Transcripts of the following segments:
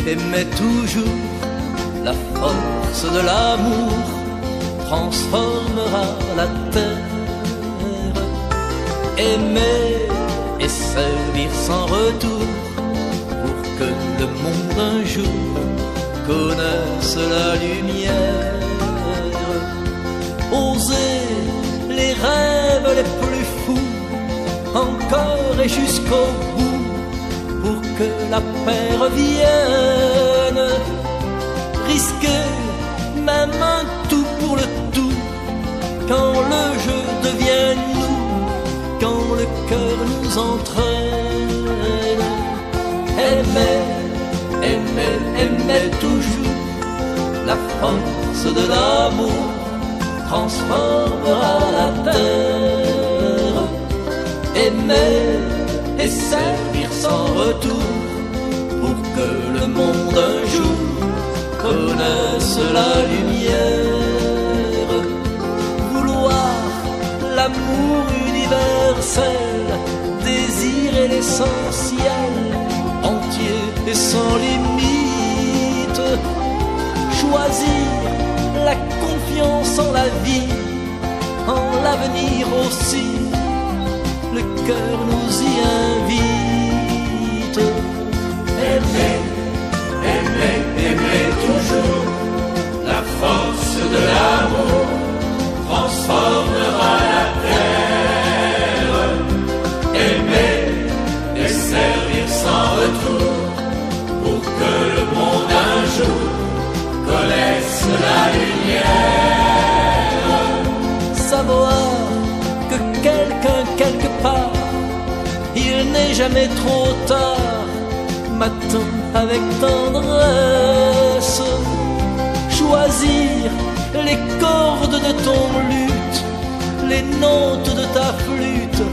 Aimer toujours, la force de l'amour transformera la terre. Aimer et servir sans retour pour que le monde un jour connaisse la lumière. Oser les rêves les plus fous, encore et jusqu'au bout, pour que la paix revienne. Risquer même un tout pour le tout, quand le jeu devient nous, quand le cœur nous entraîne. Aimer, aimer, aimer toujours, la force de l'amour transformera la terre. Aimer et servir sans retour pour que le monde un jour connaisse la lumière. Vouloir l'amour universel, désirer l'essentiel, entier et sans limite. Choisir la confiance en la vie, en l'avenir aussi, le cœur nous y invite. Aimer, aimer, aimer toujours, la force de l'amour transformera la terre. Aimer et servir sans retour pour que le monde un jour connaisse la lumière. Savoir que quelqu'un quelque part, il n'est jamais trop tard, m'attend avec tendresse. Choisir les cordes de ton luth, les notes de ta flûte,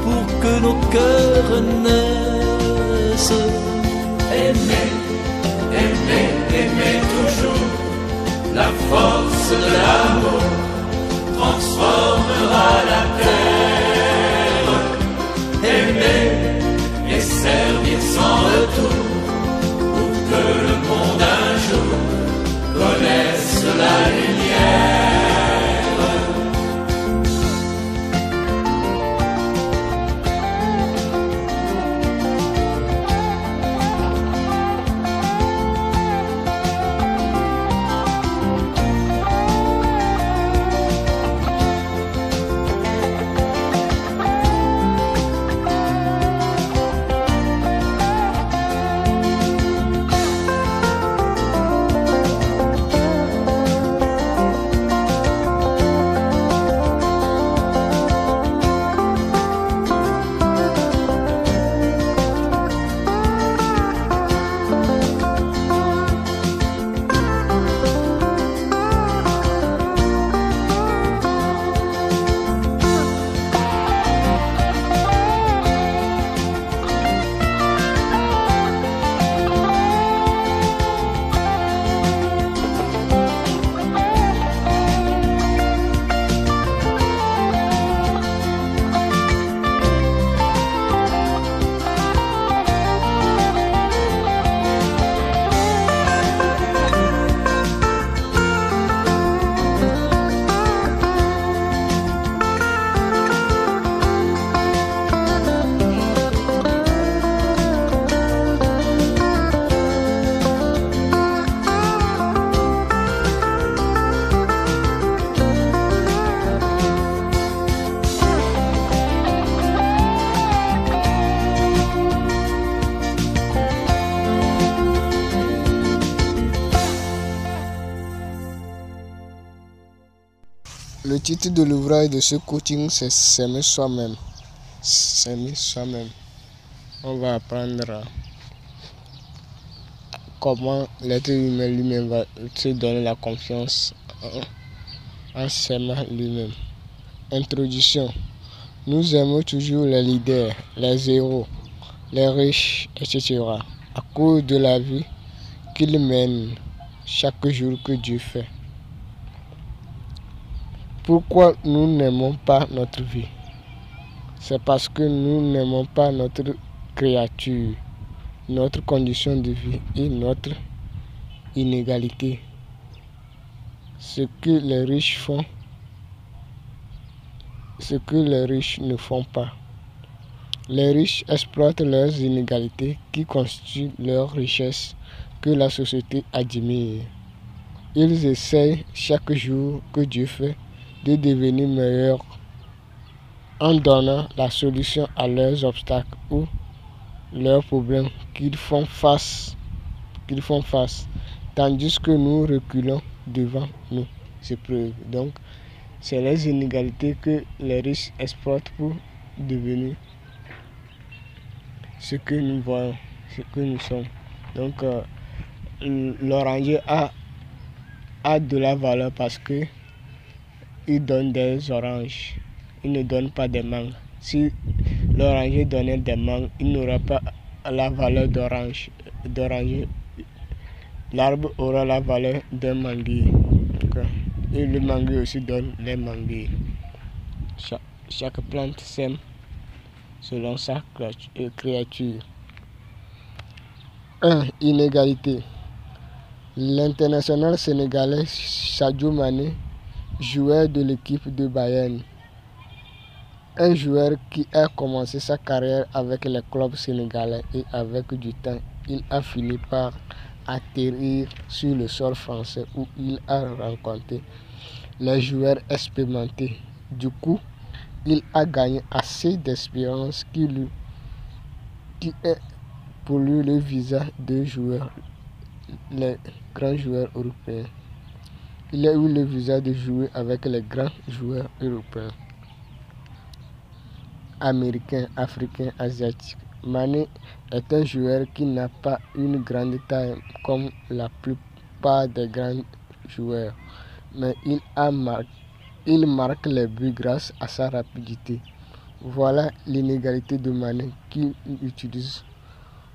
pour que nos cœurs naissent. Aimer, aimer, aimer toujours, la force de l'amour transformera la terre. Aimer et servir sans retour pour que le monde un jour connaisse la lumière. Le titre de l'ouvrage de ce coaching, c'est S'aimer soi-même. S'aimer soi-même. On va apprendre comment l'être humain lui-même va se donner la confiance en s'aimant lui-même. Introduction. Nous aimons toujours les leaders, les héros, les riches, etc. à cause de la vie qu'ils mènent chaque jour que Dieu fait. Pourquoi nous n'aimons pas notre vie? C'est parce que nous n'aimons pas notre créature. notre condition de vie et notre inégalité. Ce que les riches font, ce que les riches ne font pas. Les riches exploitent leurs inégalités qui constituent leur richesse que la société admire. Ils essayent chaque jour que Dieu fait de devenir meilleurs en donnant la solution à leurs obstacles ou leurs problèmes qu'ils font face, tandis que nous reculons devant nos épreuves. Donc, c'est les inégalités que les riches exploitent pour devenir ce que nous voyons, ce que nous sommes. Donc, l'oranger a de la valeur parce que il donne des oranges. Il ne donne pas des mangues. Si l'oranger donnait des mangues, il n'aura pas la valeur d'oranger. L'arbre aura la valeur d'un manguier. Et le manguier aussi donne les manguiers. Chaque plante sème selon sa créature. 1. Inégalité. L'international sénégalais Sadio Mané, joueur de l'équipe de Bayern, un joueur qui a commencé sa carrière avec les clubs sénégalais et avec du temps, il a fini par atterrir sur le sol français où il a rencontré les joueurs expérimentés. Du coup, il a gagné assez d'expérience qui est pour lui le visa de joueur, les grands joueurs européens. Il a eu le visa de jouer avec les grands joueurs européens, américains, africains, asiatiques. Mané est un joueur qui n'a pas une grande taille comme la plupart des grands joueurs, mais il marque les buts grâce à sa rapidité. Voilà l'inégalité de Mané qu'il utilise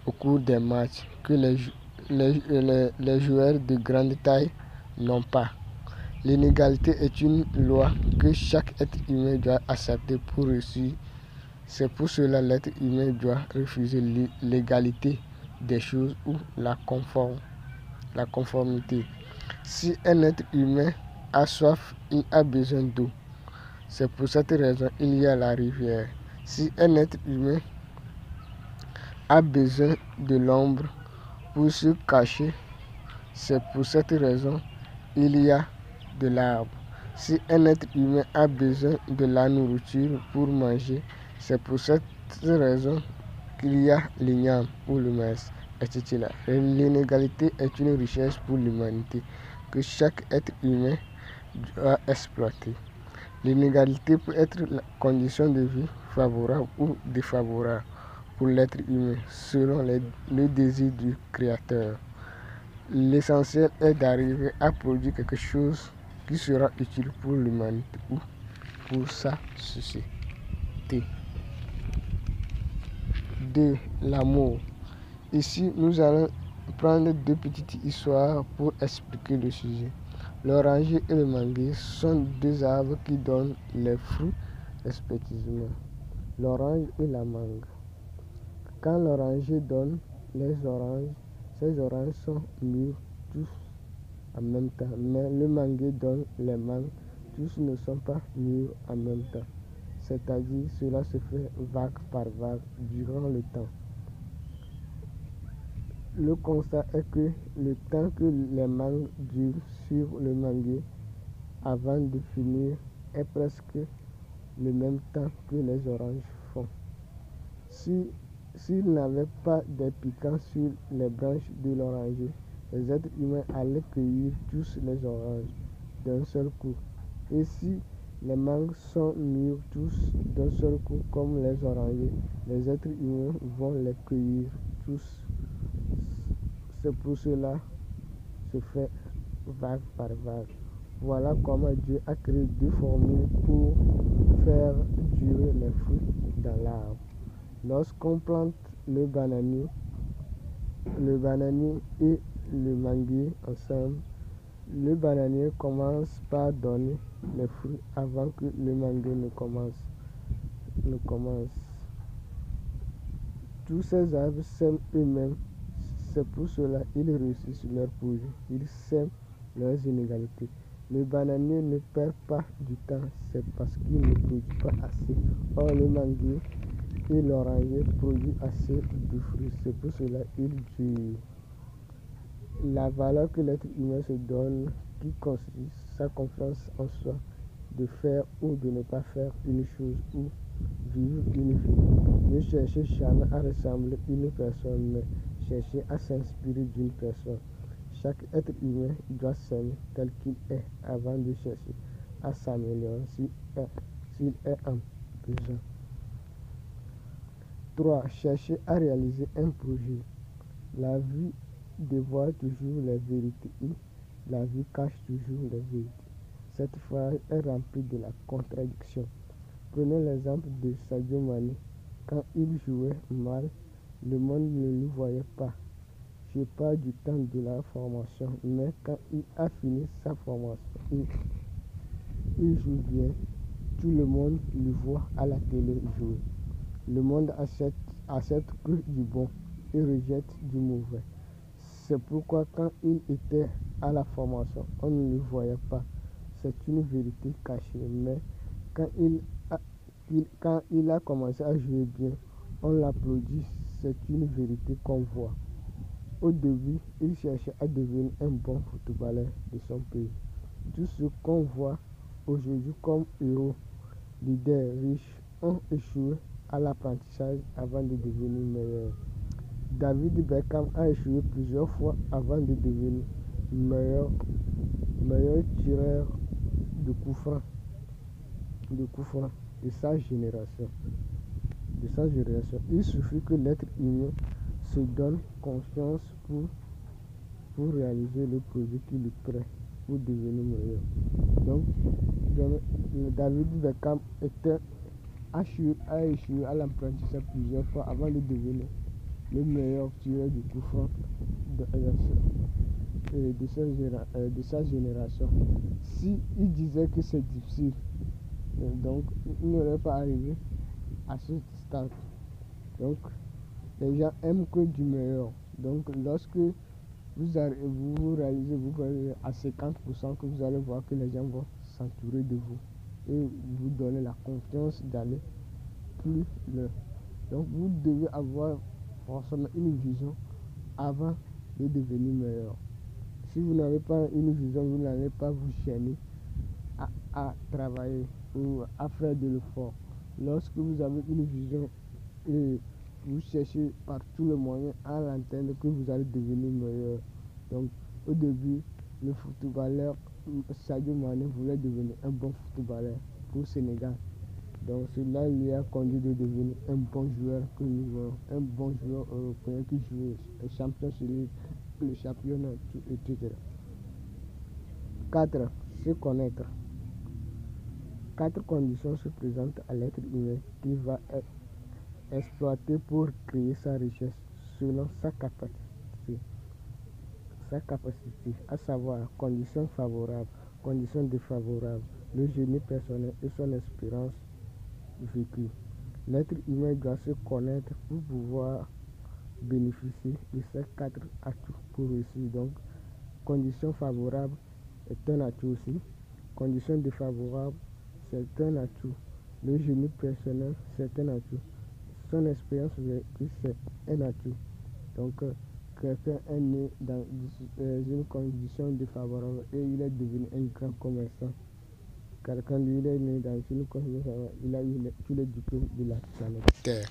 au cours des matchs que les joueurs de grande taille n'ont pas. L'inégalité est une loi que chaque être humain doit accepter pour réussir. C'est pour cela que l'être humain doit refuser l'égalité des choses ou la conformité. Si un être humain a soif, il a besoin d'eau. C'est pour cette raison qu'il y a la rivière. Si un être humain a besoin de l'ombre pour se cacher, c'est pour cette raison qu'il y a de l'arbre. Si un être humain a besoin de la nourriture pour manger, c'est pour cette raison qu'il y a l'igname ou le maïs, etc. L'inégalité est une richesse pour l'humanité que chaque être humain doit exploiter. L'inégalité peut être la condition de vie favorable ou défavorable pour l'être humain selon le désir du Créateur. L'essentiel est d'arriver à produire quelque chose qui sera utile pour l'humanité ou pour sa société. 2. L'amour. Ici, nous allons prendre deux petites histoires pour expliquer le sujet. L'oranger et le manguier sont deux arbres qui donnent les fruits respectivement, l'orange et la mangue. Quand l'oranger donne les oranges, ces oranges sont mûres tous en même temps, mais le manguier donne les mangues, tous ne sont pas mûrs en même temps. C'est-à-dire, cela se fait vague par vague durant le temps. Le constat est que le temps que les mangues durent sur le manguier avant de finir est presque le même temps que les oranges font. S'il n'avait pas de piquants sur les branches de l'oranger, les êtres humains allaient cueillir tous les oranges d'un seul coup. Et si les mangues sont mûres tous d'un seul coup comme les orangers, les êtres humains vont les cueillir tous. C'est pour cela que se fait vague par vague. Voilà comment Dieu a créé deux formules pour faire durer les fruits dans l'arbre. Lorsqu'on plante le bananier et le manguier ensemble, le bananier commence par donner les fruits avant que le manguier ne commence. Tous ces arbres s'aiment eux-mêmes. C'est pour cela qu'ils réussissent leur projet. Ils sèment leurs inégalités. Le bananier ne perd pas du temps, c'est parce qu'il ne produit pas assez. Or, le manguier et l'oranger produisent assez de fruits. C'est pour cela qu'ils durent. La valeur que l'être humain se donne, qui constitue sa confiance en soi, de faire ou de ne pas faire une chose ou vivre une vie. Ne cherchez jamais à ressembler à une personne, mais cherchez à s'inspirer d'une personne. Chaque être humain doit s'aimer tel qu'il est avant de chercher à s'améliorer s'il est en besoin. 3. Cherchez à réaliser un projet. La vie dévoile toujours les vérités et la vie cache toujours les vérités. Cette phrase est remplie de la contradiction. Prenez l'exemple de Sadio Mané. Quand il jouait mal, le monde ne le voyait pas. Je parle du temps de la formation, mais quand il a fini sa formation et il joue bien, tout le monde le voit à la télé jouer. Le monde accepte que du bon et rejette du mauvais. C'est pourquoi quand il était à la formation, on ne le voyait pas. C'est une vérité cachée, mais quand il a commencé à jouer bien, on l'applaudit. C'est une vérité qu'on voit. Au début, il cherchait à devenir un bon footballeur de son pays. Tous ceux qu'on voit aujourd'hui comme héros, leaders, riches, ont échoué à l'apprentissage avant de devenir meilleurs. David Beckham a échoué plusieurs fois avant de devenir meilleur tireur de coups francs de sa génération. Il suffit que l'être humain se donne confiance pour réaliser le projet qu'il est prêt pour devenir meilleur. Donc David Beckham a échoué à l'apprentissage plusieurs fois avant de devenir le meilleur tireur de coups francs de sa génération. Si il disait que c'est difficile, donc il n'aurait pas arrivé à ce stade. Donc les gens aiment que du meilleur. Donc lorsque vous réalisez, vous voyez à 50% que vous allez voir que les gens vont s'entourer de vous et vous donner la confiance d'aller plus loin. Donc vous devez avoir forcément une vision avant de devenir meilleur. Si vous n'avez pas une vision, vous n'allez pas vous gêner à travailler ou à faire de l'effort. Lorsque vous avez une vision et vous cherchez par tous les moyens à l'entendre que vous allez devenir meilleur. Donc au début, le footballeur Sadio Mané voulait devenir un bon footballeur pour le Sénégal. Donc cela lui a conduit de devenir un bon joueur que nous voyons, un bon joueur européen qui joue le champion sur le championnat, etc. 4. Se connaître. 4 conditions se présentent à l'être humain qui va exploiter pour créer sa richesse selon sa capacité, à savoir conditions favorables, conditions défavorables, le génie personnel et son expérience vécue. L'être humain doit se connaître pour pouvoir bénéficier de ces 4 atouts pour réussir. Donc, conditions favorables est un atout aussi. Conditions défavorables, c'est un atout. Le génie personnel, c'est un atout. Son expérience vécue, c'est un atout. Donc, quelqu'un est né dans une condition défavorable et il est devenu un grand commerçant. Quelqu'un lui est né dans une condition défavorable, il a eu tous les diplômes de la planète Terre.